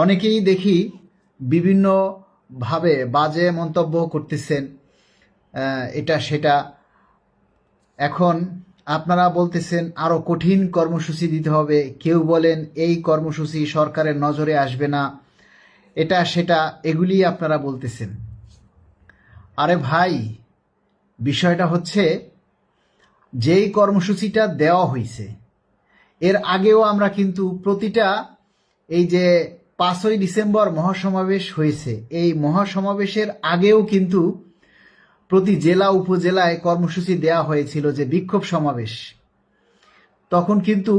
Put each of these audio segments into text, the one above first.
অনেকেই দেখি বিভিন্নভাবে বাজে মন্তব্য করতেছেন, এটা সেটা। এখন আপনারা বলতেছেন আরো কঠিন কর্মসূচি দিতে হবে, কেউ বলেন এই কর্মসূচি সরকারের নজরে আসবে না, এটা সেটা, এগুলি আপনারা বলতেছেন। আরে ভাই, বিষয়টা হচ্ছে যেই কর্মসূচিটা দেওয়া হয়েছে এর আগেও আমরা কিন্তু প্রতিটা, এই যে 5ই ডিসেম্বর মহাসমাবেশ হয়েছে, এই মহাসমাবেশের আগেও কিন্তু প্রতি জেলা উপজেলায় কর্মসূচি দেওয়া হয়েছিল যে বিক্ষোভ সমাবেশ। তখন কিন্তু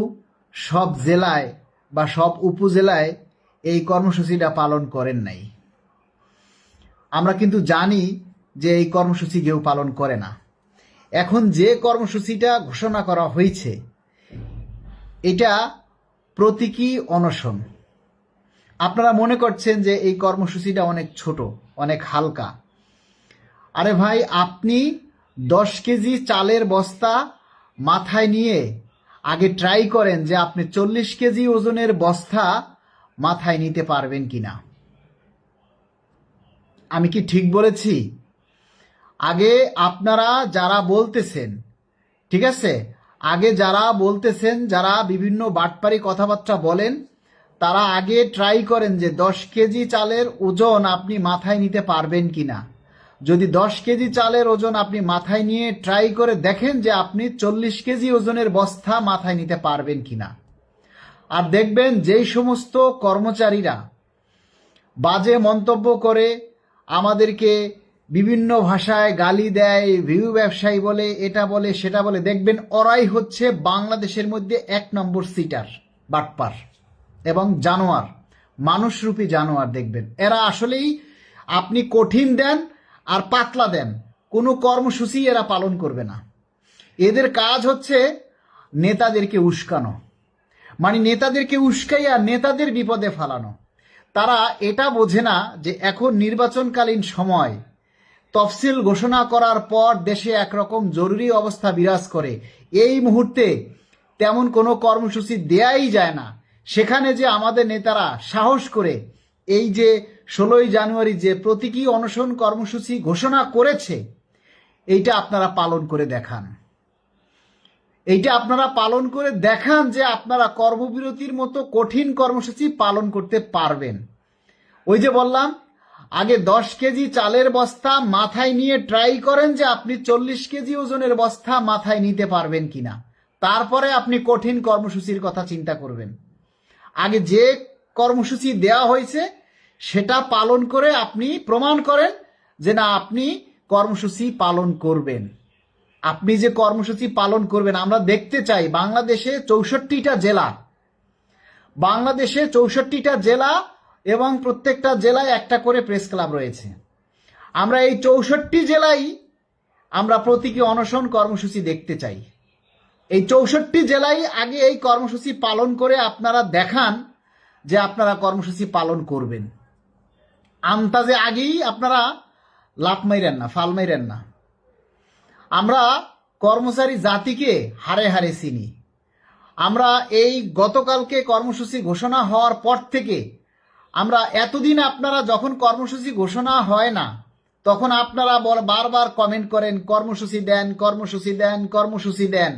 সব জেলায় বা সব উপজেলায় এই কর্মসূচিটা পালন করেন নাই। আমরা কিন্তু জানি যে এই কর্মসূচি কেউ পালন করে না। এখন যে কর্মসূচিটা ঘোষণা করা হয়েছে এটা প্রতীকী অনশন। আপনারা মনে করছেন যে এই কর্মসূচিটা অনেক ছোট, অনেক হালকা। আরে ভাই, আপনি 10 কেজি চালের বস্তা মাথায় নিয়ে আগে ট্রাই করেন যে আপনি 40 কেজি ওজনের বস্তা মাথায় নিতে পারবেন কিনা। আমি কি ঠিক বলেছি? আগে আপনারা যারা বলতেছেন, ঠিক আছে, আগে যারা বলতেছেন, যারা বিভিন্ন বাটপারি কথাবার্তা বলেন, তারা আগে ট্রাই করেন যে 10 কেজি চালের ওজন আপনি মাথায় নিতে পারবেন কিনা। যদি 10 কেজি চালের ওজন আপনি মাথায় নিয়ে ট্রাই করে দেখেন যে আপনি 40 কেজি ওজনের বস্তা মাথায় নিতে পারবেন কিনা। আর দেখবেন যেই সমস্ত কর্মচারীরা বাজে মন্তব্য করে আমাদেরকে বিভিন্ন ভাষায় গালি দেয়, ভিউ ব্যবসায়ী বলে, এটা বলে সেটা বলে, দেখবেন ওরাই হচ্ছে বাংলাদেশের মধ্যে 1 নম্বর সিটার, বাটপার এবং জানোয়ার, মানুষরূপী জানোয়ার। দেখবেন এরা আসলেই, আপনি কঠিন দেন আর পাতলা দেন, কোনো কর্মসূচি এরা পালন করবে না। এদের কাজ হচ্ছে নেতাদেরকে উস্কানো, মানে নেতাদেরকে উস্কাইয়া নেতাদের বিপদে ফেলানো। তারা এটা বোঝে না যে এখন নির্বাচনকালীন সময়, তফসিল ঘোষণা করার পর দেশে একরকম জরুরি অবস্থা বিরাজ করে। এই মুহূর্তে তেমন কোনো কর্মসূচি দেয়াই যায় না। সেখানে যে আমাদের নেতারা সাহস করে এই যে 16ই জানুয়ারি যে প্রতীকী অনশন কর্মসূচি ঘোষণা করেছে, এইটা আপনারা পালন করে দেখান। এইটা আপনারা পালন করে দেখান যে আপনারা কর্মবিরতির মতো কঠিন কর্মসূচি পালন করতে পারবেন। ওই যে বললাম, আগে 10 কেজি চালের বস্তা মাথায় নিয়ে ট্রাই করেন যে আপনি 40 কেজি ওজনের বস্তা মাথায় নিতে পারবেন কিনা, তারপরে আপনি কঠিন কর্মসূচির কথা চিন্তা করবেন। আগে যে কর্মসূচি দেওয়া হয়েছে সেটা পালন করে আপনি প্রমাণ করেন যে না, আপনি কর্মসূচি পালন করবেন। আপনি যে কর্মসূচি পালন করবেন, আমরা দেখতে চাই। বাংলাদেশে 64টা জেলা, বাংলাদেশে 64টা জেলা এবং প্রত্যেকটা জেলায় একটা করে প্রেস ক্লাব রয়েছে। আমরা এই 64 জেলায় আমরা প্রতীকী অনশন কর্মসূচি দেখতে চাই। এই 64 জেলায় আগে এই কর্মসূচি পালন করে আপনারা দেখান যে আপনারা কর্মসূচি পালন করবেন। আন্তাজে আগেই আপনারা লাফ মাইরেন না, ফাল মাইরেন না। আমরা কর্মচারী জাতিকে হারে হারে চিনি। আমরা এই গতকালকে কর্মসূচি ঘোষণা হওয়ার পর থেকে আমরা এতদিন, আপনারা যখন কর্মসূচি ঘোষণা হয় না তখন আপনারা বারবার কমেন্ট করেন কর্মসূচি দেন, কর্মসূচি দেন, কর্মসূচি দেন।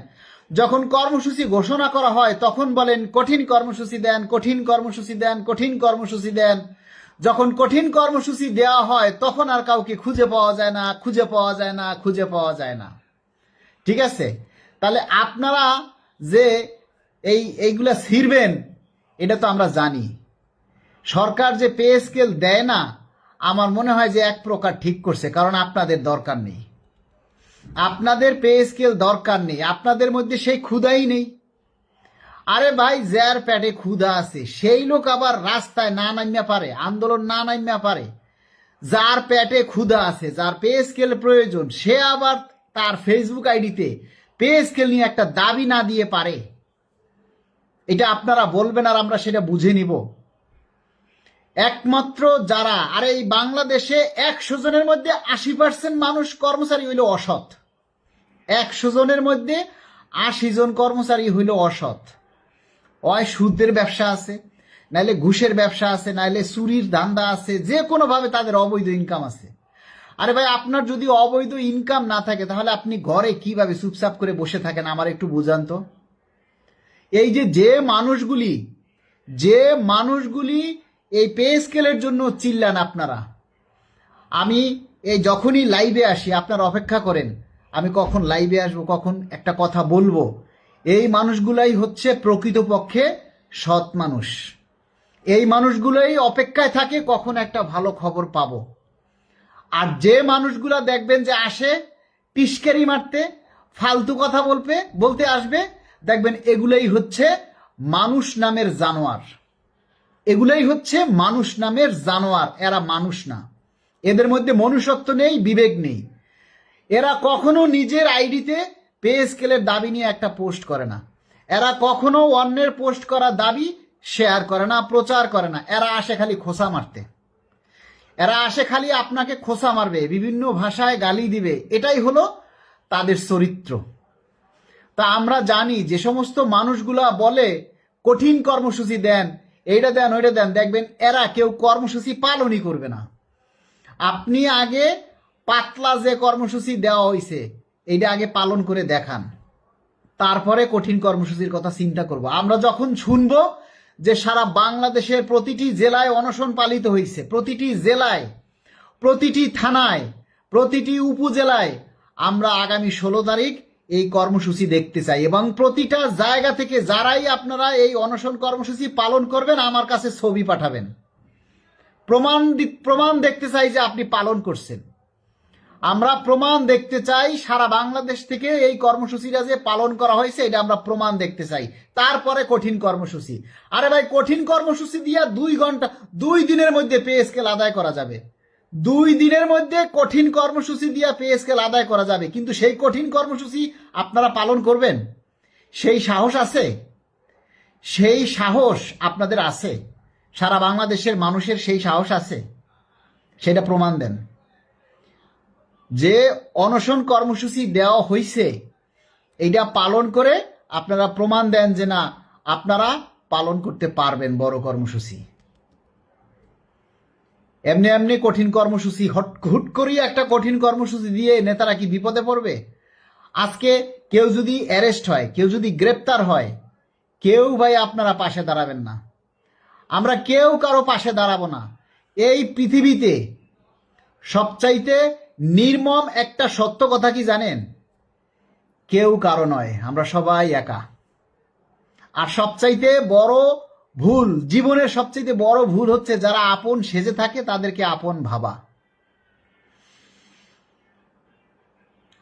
যখন কর্মসূচি ঘোষণা করা হয় তখন বলেন কঠিন কর্মসূচি দেন, কঠিন কর্মসূচি দেন, কঠিন কর্মসূচি দেন। যখন কঠিন কর্মসূচি দেওয়া হয় তখন আর কাউকে খুঁজে পাওয়া যায় না, খুঁজে পাওয়া যায় না, খুঁজে পাওয়া যায় না। ঠিক আছে? তাহলে আপনারা যে এইগুলা ছিড়বেন এটা তো আমরা জানি। সরকার যে পে স্কেল দেয় না, আমার মনে হয় যে এক প্রকার ঠিক করছে, কারণ আপনাদের দরকার নেই, আপনাদের পে স্কেল দরকার নেই, আপনাদের মধ্যে সেই ক্ষুধাই নেই। আরে ভাই, যার পেটে ক্ষুধা আছে সেই লোক আবার রাস্তায় না নামিয়া পারে, আন্দোলন না নামিয়া পারে। যার পেটে ক্ষুধা আছে, যার পে স্কেল প্রয়োজন, সে আবার তার ফেসবুক আইডিতে পে স্কেল নিয়ে একটা দাবি না দিয়ে পারে। এটা আপনারা বলবেন আর আমরা সেটা বুঝে নিব। একমাত্র যারা, আর এই বাংলাদেশে 100 জনের মধ্যে 80% মানুষ কর্মচারী হইল অসৎ। 100 জনের মধ্যে 80 জন কর্মচারী হইল অসৎ। ওই সুদের ব্যবসা আছে, নাইলে ঘুষের ব্যবসা আছে, নাইলে চুরির ধান্দা আছে, যে কোনোভাবে তাদের অবৈধ ইনকাম আছে। আরে ভাই, আপনার যদি অবৈধ ইনকাম না থাকে তাহলে আপনি ঘরে কিভাবে চুপচাপ করে বসে থাকেন আমার একটু বুঝান তো। এই যে মানুষগুলি এই পে স্কেলের জন্য চিল্লান আপনারা, আমি এই যখনই লাইভে আসি আপনারা অপেক্ষা করেন আমি কখন লাইভে আসবো, কখন একটা কথা বলবো। এই মানুষগুলাই হচ্ছে প্রকৃতপক্ষে সৎ মানুষ। এই মানুষগুলোই অপেক্ষায় থাকে কখন একটা ভালো খবর পাবো। আর যে মানুষগুলা দেখবেন যে আসে টিস্কেরি মারতে, ফালতু কথা বলতে আসবে, দেখবেন এগুলাই হচ্ছে মানুষ নামের জানোয়ার। এগুলাই হচ্ছে মানুষ নামের জানোয়ার। এরা মানুষ না, এদের মধ্যে মনুষ্যত্ব নেই, বিবেক নেই। এরা কখনো নিজের আইডিতে পে স্কেলের দাবি নিয়ে একটা পোস্ট করে না। এরা কখনো অন্যের পোস্ট করা দাবি শেয়ার করে না, প্রচার করে না। এরা আসে খালি খোসা মারতে, এরা আসে খালি আপনাকে খোসা মারবে, বিভিন্ন ভাষায় গালি দিবে, এটাই হলো তাদের চরিত্র। তা আমরা জানি যে সমস্ত মানুষগুলা বলে কঠিন কর্মসূচি দেন, এইটা দেন ওইটা দেন, দেখবেন এরা কেউ কর্মসূচি পালনই করবে না। আপনি আগে পাতলা যে কর্মসূচি দেওয়া হয়েছে এইটা আগে পালন করে দেখান, তারপরে কঠিন কর্মসূচির কথা চিন্তা করব। আমরা যখন শুনবো যে সারা বাংলাদেশের প্রতিটি জেলায় অনশন পালিত হয়েছে, প্রতিটি জেলায়, প্রতিটি থানায়, প্রতিটি উপজেলায়, আমরা আগামী 16 তারিখ এই কর্মসূচি দেখতে চাই। এবং প্রতিটা জায়গা থেকে যারাই আপনারা এই অনশন কর্মসূচি পালন করবেন আমার কাছে ছবি পাঠাবেন, প্রমাণ দেখতে চাই যে আপনি পালন করছেন। আমরা প্রমাণ দেখতে চাই সারা বাংলাদেশ থেকে এই কর্মসূচিটা যে পালন করা হয়েছে এটা আমরা প্রমাণ দেখতে চাই। তারপরে কঠিন কর্মসূচি। আরে ভাই, কঠিন কর্মসূচি দিয়ে 2 দিনের মধ্যে পে স্কেল আদায় করা যাবে। 2 দিনের মধ্যে কঠিন কর্মসূচি দিয়ে পে স্কেল আদায় করা যাবে, কিন্তু সেই কঠিন কর্মসূচি আপনারা পালন করবেন? সেই সাহস আছে? সেই সাহস আপনাদের আছে? সারা বাংলাদেশের মানুষের সেই সাহস আছে? সেটা প্রমাণ দেন। যে অনশন কর্মসূচি দেওয়া হয়েছে এইটা পালন করে আপনারা প্রমাণ দেন যে না, আপনারা পালন করতে পারবেন বড় কর্মসূচি। এমনি এমনি কঠিন কর্মসূচি হুট করেই একটা কঠিন কর্মসূচি দিয়ে নেতারা কি বিপদে পড়বে? আজকে কেউ যদি অ্যারেস্ট হয়, কেউ যদি গ্রেপ্তার হয়, কেউ ভাই আপনারা পাশে দাঁড়াবেন না। আমরা কেউ কারো পাশে দাঁড়াবো না। এই পৃথিবীতে সবচাইতে নির্মম একটা সত্য কথা কি জানেন? কেউ কারো নয়, আমরা সবাই একা। আর সবচাইতে বড় ভুল, জীবনের সবচাইতে বড় ভুল হচ্ছে যারা আপন সেজে থাকে তাদেরকে আপন ভাবা।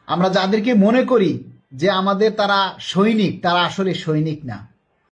আমরা যাদেরকে মনে করি যে আমাদের তারা সৈনিক, তারা আসলে সৈনিক না।